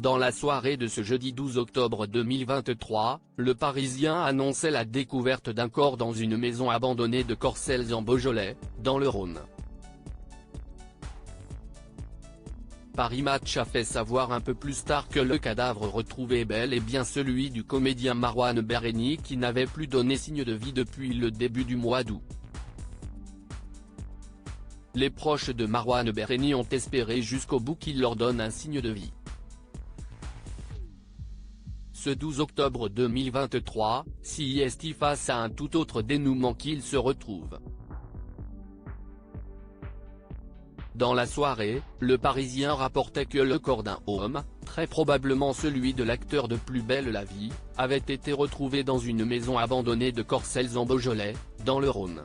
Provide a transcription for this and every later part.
Dans la soirée de ce jeudi 12 octobre 2023, le Parisien annonçait la découverte d'un corps dans une maison abandonnée de Corcelles en Beaujolais, dans le Rhône. Paris Match a fait savoir un peu plus tard que le cadavre retrouvé est bel et bien celui du comédien Marouane Berreni qui n'avait plus donné signe de vie depuis le début du mois d'août. Les proches de Marouane Berreni ont espéré jusqu'au bout qu'il leur donne un signe de vie. Ce 12 octobre 2023, CIST face à un tout autre dénouement qu'il se retrouve. Dans la soirée, le Parisien rapportait que le corps d'un homme, très probablement celui de l'acteur de Plus belle la vie, avait été retrouvé dans une maison abandonnée de Corcelles en Beaujolais, dans le Rhône.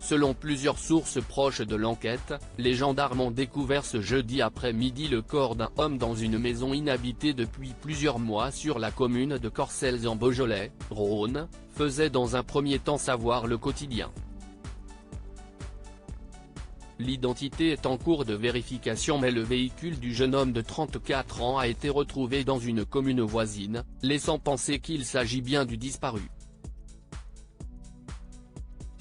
Selon plusieurs sources proches de l'enquête, les gendarmes ont découvert ce jeudi après-midi le corps d'un homme dans une maison inhabitée depuis plusieurs mois sur la commune de Corcelles en Beaujolais, Rhône, faisait dans un premier temps savoir le quotidien. L'identité est en cours de vérification mais le véhicule du jeune homme de 34 ans a été retrouvé dans une commune voisine, laissant penser qu'il s'agit bien du disparu.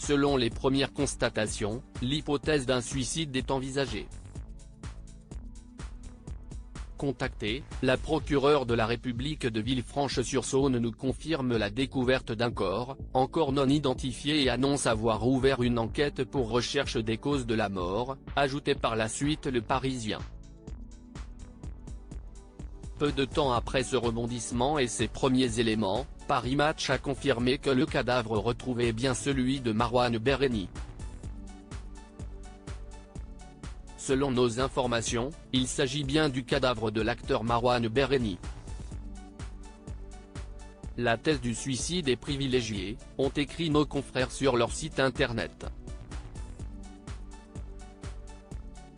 Selon les premières constatations, l'hypothèse d'un suicide est envisagée. Contactée, la procureure de la République de Villefranche-sur-Saône nous confirme la découverte d'un corps, encore non identifié et annonce avoir ouvert une enquête pour recherche des causes de la mort, ajoutait par la suite le Parisien. Peu de temps après ce rebondissement et ses premiers éléments, Paris Match a confirmé que le cadavre retrouvé est bien celui de Marouane Berreni. Selon nos informations, il s'agit bien du cadavre de l'acteur Marouane Berreni. La thèse du suicide est privilégiée, ont écrit nos confrères sur leur site internet.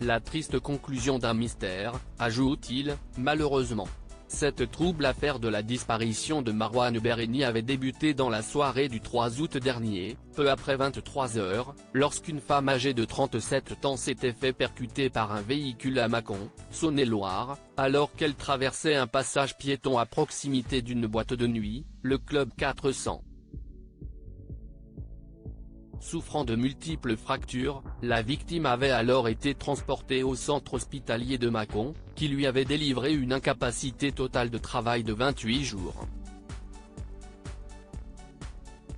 La triste conclusion d'un mystère, ajoute-t-il, malheureusement. Cette trouble affaire de la disparition de Marouane Berreni avait débuté dans la soirée du 3 août dernier, peu après 23 h, lorsqu'une femme âgée de 37 ans s'était fait percuter par un véhicule à Mâcon, Saône-et-Loire, alors qu'elle traversait un passage piéton à proximité d'une boîte de nuit, le Club 400. Souffrant de multiples fractures, la victime avait alors été transportée au centre hospitalier de Mâcon, qui lui avait délivré une incapacité totale de travail de 28 jours.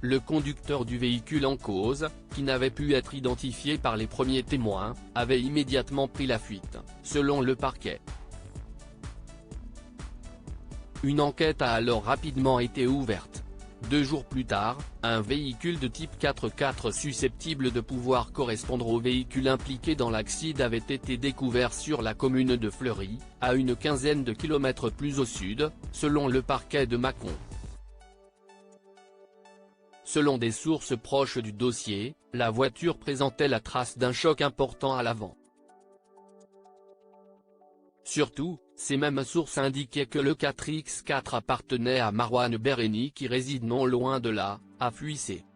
Le conducteur du véhicule en cause, qui n'avait pu être identifié par les premiers témoins, avait immédiatement pris la fuite, selon le parquet. Une enquête a alors rapidement été ouverte. 2 jours plus tard, un véhicule de type 4x4 susceptible de pouvoir correspondre au véhicule impliqué dans l'accident avait été découvert sur la commune de Fleury, à une quinzaine de kilomètres plus au sud, selon le parquet de Mâcon. Selon des sources proches du dossier, la voiture présentait la trace d'un choc important à l'avant. Surtout, ces mêmes sources indiquaient que le 4x4 appartenait à Marouane Berreni qui réside non loin de là, à Fuissé.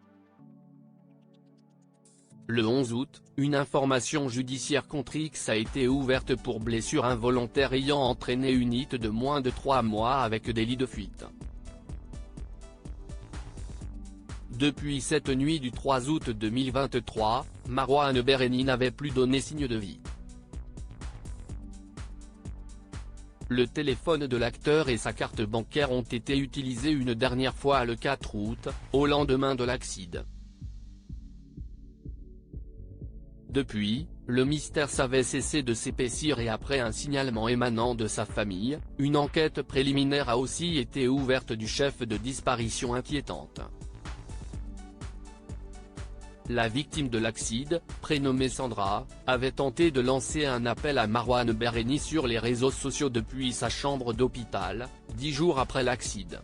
Le 11 août, une information judiciaire contre X a été ouverte pour blessure involontaire ayant entraîné une IT de moins de 3 mois avec délit de fuite. Depuis cette nuit du 3 août 2023, Marouane Berreni n'avait plus donné signe de vie. Le téléphone de l'acteur et sa carte bancaire ont été utilisés une dernière fois le 4 août, au lendemain de l'accident. Depuis, le mystère savait cesser de s'épaissir et après un signalement émanant de sa famille, une enquête préliminaire a aussi été ouverte du chef de disparition inquiétante. La victime de l'accident, prénommée Sandra, avait tenté de lancer un appel à Marouane Berreni sur les réseaux sociaux depuis sa chambre d'hôpital, 10 jours après l'accident.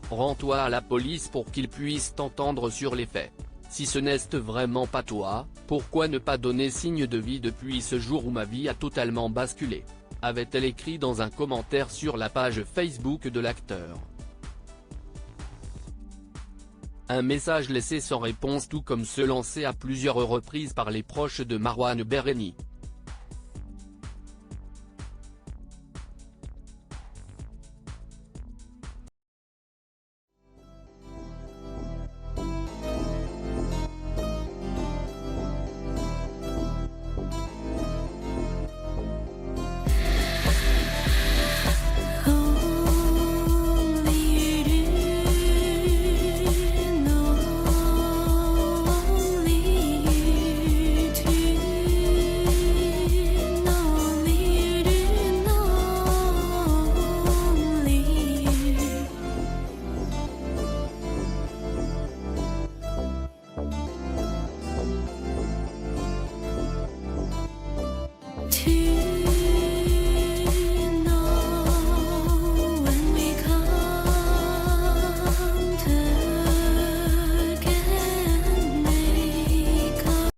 Rends-toi à la police pour qu'ils puissent t'entendre sur les faits. Si ce n'est vraiment pas toi, pourquoi ne pas donner signe de vie depuis ce jour où ma vie a totalement basculé, avait-elle écrit dans un commentaire sur la page Facebook de l'acteur. Un message laissé sans réponse tout comme ceux lancés à plusieurs reprises par les proches de Marouane Berreni.